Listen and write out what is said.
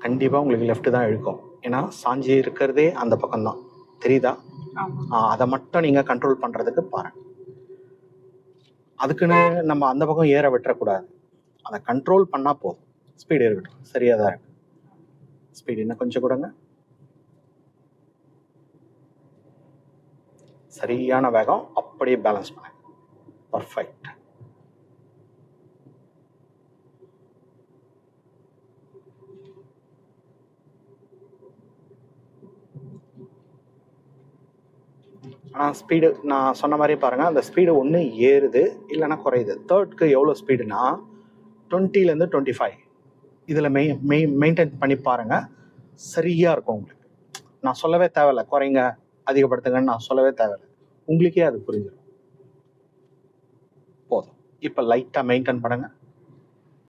கண்டிப்பாக உங்களுக்கு லெஃப்ட் தான் இழுக்கும். ஏன்னா சாஞ்சி இருக்கிறதே அந்த பக்கம்தான், தெரியுதா? அதை மட்டும் நீங்கள் கண்ட்ரோல் பண்ணுறதுக்கு பாருங்க. அதுக்குன்னு நம்ம அந்த பக்கம் ஏற விட்டுறக்கூடாது, அதை கண்ட்ரோல் பண்ணால் போதும். ஸ்பீடு இருக்கட்டும், சரியாக தான் இருக்கு. ஸ்பீடு இன்னும் கொஞ்சம் கொடுங்க. சரியான வேகம், அப்படியே பேலன்ஸ் பண்ணுங்க. பர்ஃபெக்ட். ஆனால் ஸ்பீடு நான் சொன்ன மாதிரி பாருங்கள், அந்த ஸ்பீடு ஒன்று ஏறுது இல்லைன்னா குறையுது. தேர்ட்க்கு எவ்வளோ ஸ்பீடுனா 20லேருந்து 25 இதில் மெயின்டைன் பண்ணி பாருங்கள், சரியாக இருக்கும் உங்களுக்கு. நான் சொல்லவே தேவையில்லை குறைங்க அதிகப்படுத்துங்கன்னு நான் சொல்லவே தேவையில்லை, உங்களுக்கே அது புரிஞ்சிடும். போதும். இப்போ லைட்டாக மெயின்டைன் பண்ணுங்கள்.